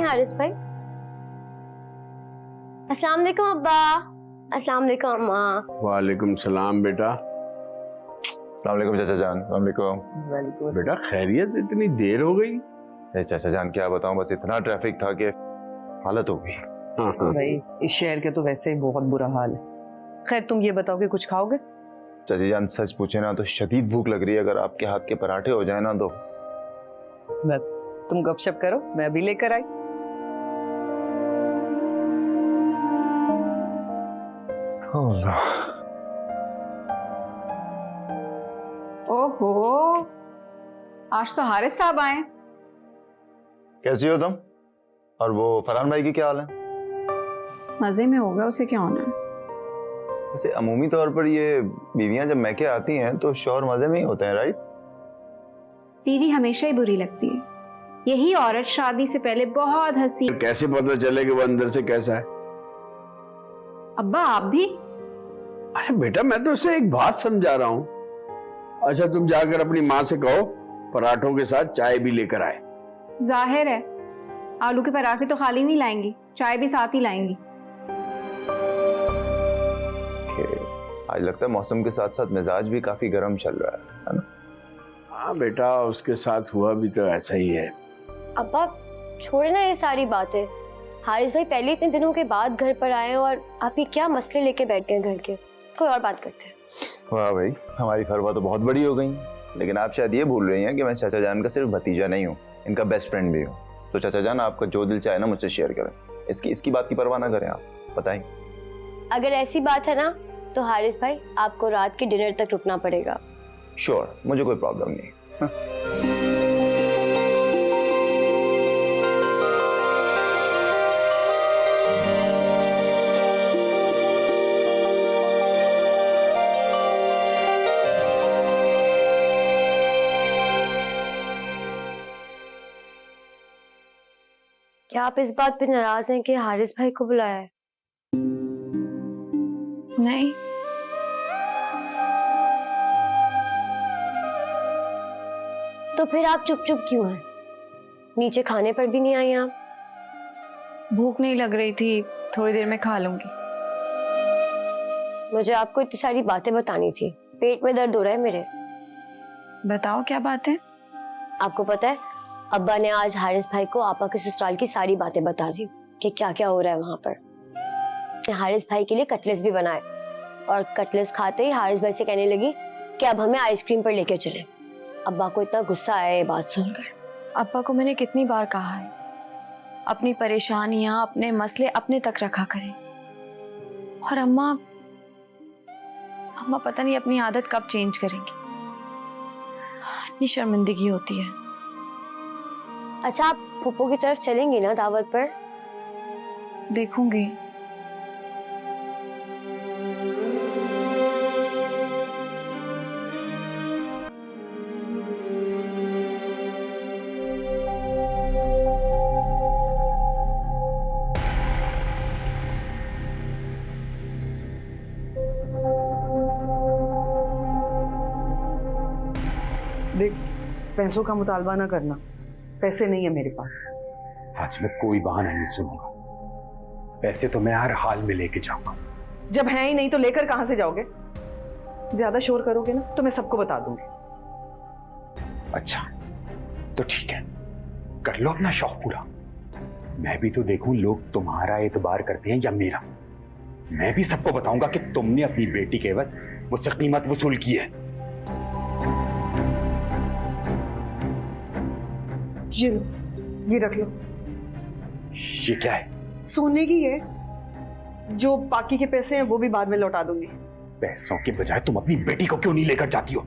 हारिस भाई। अस्सलाम वालेकुम अब्बा। अस्सलाम वालेकुम अम्मा। वालेकुम सलाम बेटा। वालेकुम चाचा जान। वालेकुम। बेटा खैरियत, इतनी देर हो गई? चाचा जान क्या बताऊं, बस इतना ट्रैफिक था कि हालत हो गई। हाँ हाँ। भाई इस शहर के तो वैसे ही बहुत बुरा हाल है। खैर तुम ये बताओ कि कुछ खाओगे? चाचा जान सच पूछे ना तो शदीद भूख लग रही है, अगर आपके हाथ के पराठे हो जाए ना तो। बस तुम गपशप करो, मैं अभी लेकर आई। ओहो, आज तो हारिस साहब आए। कैसी हो तुम? और वो फरहान भाई की क्या हाल है? मजे में होगा, उसे क्या होना है। वैसे अमूमी तौर पर ये बीवियां जब मैके आती हैं तो शौहर मजे में ही होते हैं, राइट? बीवी हमेशा ही बुरी लगती है। यही औरत शादी से पहले बहुत हंसी। कैसे पता चले कि वो अंदर से कैसा है? अब्बा आप भी? अरे बेटा मैं तो उसे एक बात समझा रहा हूँ। अच्छा तुम जाकर अपनी माँ से कहो पराठों के साथ चाय भी लेकर आए। जाहिर है आलू के पराठे तो खाली नहीं लाएंगी, चाय भी साथ ही लाएंगी। आज लगता है मौसम के साथ साथ मिजाज भी काफी गर्म चल रहा है ना? हाँ बेटा उसके साथ हुआ भी तो ऐसा ही है। अब्बा छोड़े ना ये सारी बातें। हारिस भाई पहले इतने दिनों के बाद घर पर आए हैं और आप ये क्या मसले लेके बैठे हैं घर के। कोई और बात करते हैं। वाह भाई, हमारी फरवा तो बहुत बड़ी हो गई, लेकिन आप शायद ये भूल रही हैं कि मैं चाचा जान का सिर्फ भतीजा नहीं हूँ, इनका बेस्ट फ्रेंड भी हूँ। तो चाचा जान आपका जो दिल चाहे ना मुझसे शेयर करें, इसकी बात की परवाह ना करें, आप बताएं। अगर ऐसी बात है ना तो हारिस भाई आपको रात के डिनर तक रुकना पड़ेगा। श्योर, मुझे कोई प्रॉब्लम नहीं। क्या आप इस बात पे नाराज हैं कि हारिस भाई को बुलाया है? नहीं, तो फिर आप चुप चुप क्यों हैं? नीचे खाने पर भी नहीं आई आप? भूख नहीं लग रही थी, थोड़ी देर में खा लूंगी। मुझे आपको इतनी सारी बातें बतानी थी, पेट में दर्द हो रहा है मेरे। बताओ क्या बात है? आपको पता है अब्बा ने आज हारिस भाई को आपा के ससुराल की सारी बातें बता दी कि क्या क्या हो रहा है वहां पर। हारिस भाई के लिए कटलेस भी बनाए और कटलेस खाते ही हारिस भाई से कहने लगी कि अब हमें आइसक्रीम पर लेके चले। अब्बा को इतना गुस्सा आया ये बात सुनकर। अब्बा को मैंने कितनी बार कहा है अपनी परेशानियां, अपने मसले अपने तक रखा करें। और अम्मा पता नहीं अपनी आदत कब चेंज करेंगी। इतनी शर्मिंदगी होती है। अच्छा आप फूफो की तरफ चलेंगी ना दावत पर? देखूंगी। देख, पैसों का मुतालबा ना करना, पैसे नहीं है मेरे पास। आज मैं कोई बहाना नहीं सुनूंगा, पैसे तो मैं हर हाल में लेके जाऊंगा। जब है ही नहीं तो लेकर कहां से जाओगे? ज्यादा शोर करोगे ना तो मैं सबको बता दूंगी। अच्छा तो ठीक है, कर लो अपना शौक पूरा। मैं भी तो देखूं लोग तुम्हारा एतबार करते हैं या मेरा। मैं भी सबको बताऊंगा कि तुमने अपनी बेटी के एवज मुझसे कीमत वसूल की है। ये रख लो। ये क्या है? सोने की है, जो बाकी के पैसे हैं वो भी बाद में लौटा दूंगी। पैसों के बजाय तुम अपनी बेटी को क्यों नहीं लेकर जाती हो?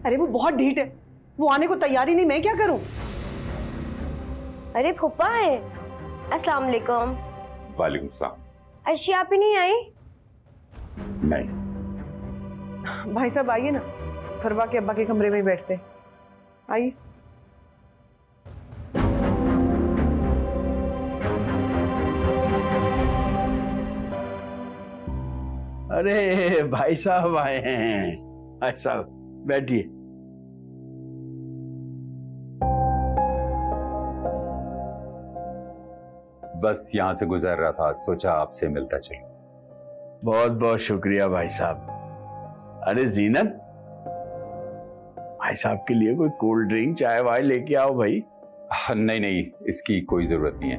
अरे वो बहुत ढीठ है, वो आने को तैयार ही नहीं, मैं क्या करूं? अरे फूफा है। अस्सलाम वालेकुम। वालेकुम सलाम। अर्शी आप ही नहीं आई? नहीं। भाई साहब आइए ना, फरवा के अब्बा के कमरे में ही बैठते। आइए। अरे भाई साहब आए हैं। भाई साहब बैठिए। बस यहाँ से गुजर रहा था, सोचा आपसे मिलता चलूं। बहुत बहुत शुक्रिया भाई साहब। अरे जीनत, भाई साहब के लिए कोई कोल्ड ड्रिंक चाय वाय लेके आओ भाई। नहीं नहीं, इसकी कोई जरूरत नहीं है।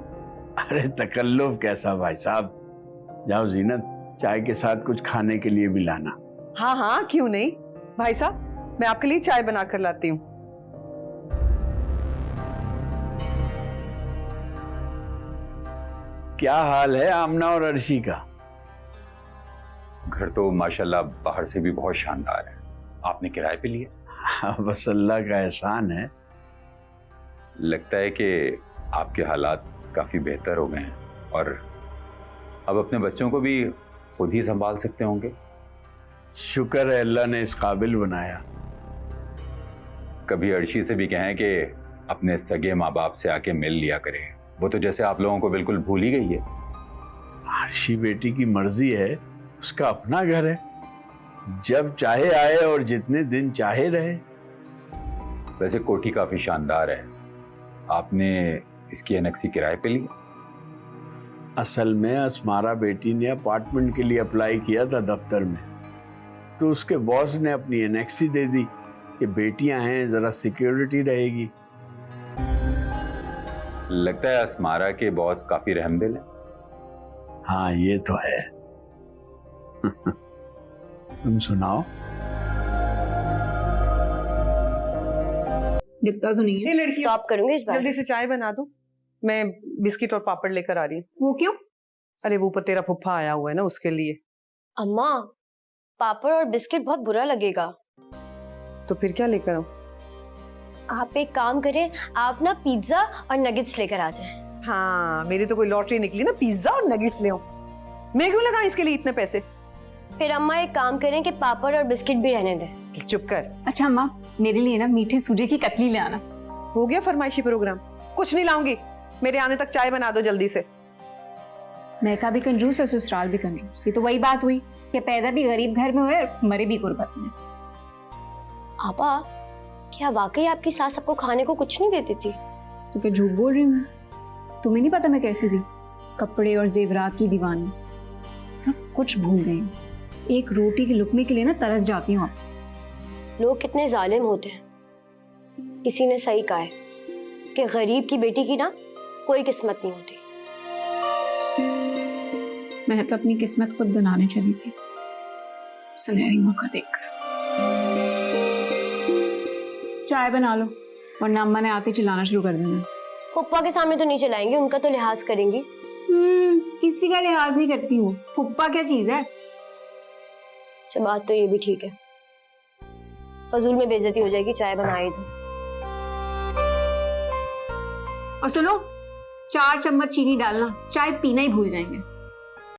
अरे तकल्लुफ कैसा भाई साहब। जाओ जीनत, चाय के साथ कुछ खाने के लिए भी लाना। हाँ हाँ, क्यों नहीं भाई साहब, मैं आपके लिए चाय बना कर लाती हूँ। क्या हाल है आमना और अर्शी का? घर तो माशाल्लाह बाहर से भी बहुत शानदार है। आपने किराए पे लिया? हाँ, बस अल्लाह का एहसान है। लगता है कि आपके हालात काफी बेहतर हो गए हैं और अब अपने बच्चों को भी खुद ही संभाल सकते होंगे। शुक्र है अल्लाह ने इस काबिल बनाया। कभी अर्शी से भी कहें कि अपने सगे माँ बाप से आके मिल लिया करें। वो तो जैसे आप लोगों को बिल्कुल भूल ही गई है। अर्शी बेटी की मर्जी है, उसका अपना घर है, जब चाहे आए और जितने दिन चाहे रहे। वैसे कोठी काफी शानदार है। आपने इसकी एनेक्सी किराए पे ली? असल में अस्मारा बेटी ने अपार्टमेंट के लिए अप्लाई किया था दफ्तर में, तो उसके बॉस ने अपनी एनेक्सी दे दी कि बेटियां हैं, जरा सिक्योरिटी रहेगी। लगता है अस्मारा के बॉस काफी रहमदिल हैं। हाँ ये तो है। तुम सुनाओ। दिखता तो नहीं ये है। लड़की, स्टॉप करूंगी इस बार। जल्दी से चाय बना दो, मैं बिस्किट और पापड़ लेकर आ रही हूँ। वो क्यों? अरे वो ऊपर तेरा फुफ्फा आया हुआ है ना, उसके लिए। अम्मा, पापड़ और बिस्किट बहुत बुरा लगेगा। तो फिर क्या लेकर आऊं? आप एक काम करें, आप ना पिज्जा और नगेट्स लेकर आ जाएं। हाँ, मेरी तो कोई लॉटरी निकली ना, पिज्जा और नगेट्स ले आऊं। मैं क्यों लगाऊं इसके लिए इतने पैसे? फिर अम्मा एक काम करें कि पापड़ और बिस्किट भी रहने दें। चुप कर। अच्छा अम्मा, मेरे लिए ना मीठे सूजी की कतली ले आना। हो गया फरमाइशी प्रोग्राम? कुछ नहीं लाऊंगी, मेरे आने तक चाय बना दो जल्दी से। मैं का भी कंजूस और ससुराल भी कंजूस। ये तो वही बात हुई कि पैदा भी गरीब घर में हुए और मरे भी गुर्बत में। आपा, क्या वाकई आपकी सास आपको खाने को कुछ नहीं देती थी? तो क्या झूठ बोल रही हूँ? तुम्हें नहीं पता मैं कैसी थी? कपड़े और जेवरात की दीवानी, सब कुछ भूल गई हूँ। एक रोटी के लुकमे के लिए ना तरस जाती हूँ। लोग कितने जालिम होते हैं। किसी ने सही कहा है कि गरीब की बेटी की ना कोई किस्मत नहीं होती। मैं तो अपनी किस्मत खुद बनाने चली थी, सुनहरी मौका देखकर। चाय बना लो वरना अम्मा ने आते चिल्लाना शुरू कर देना। पप्पा के सामने तो नहीं चलाएंगी, उनका तो लिहाज करेंगी। किसी का लिहाज नहीं करती हूँ। फुप्पा क्या चीज है? अच्छा, बात तो ये भी ठीक है। फजूल में बेइज्जती हो जाएगी, चाय बनाई तो। और सुनो, 4 चम्मच चीनी डालना, चाय पीना ही भूल जाएंगे।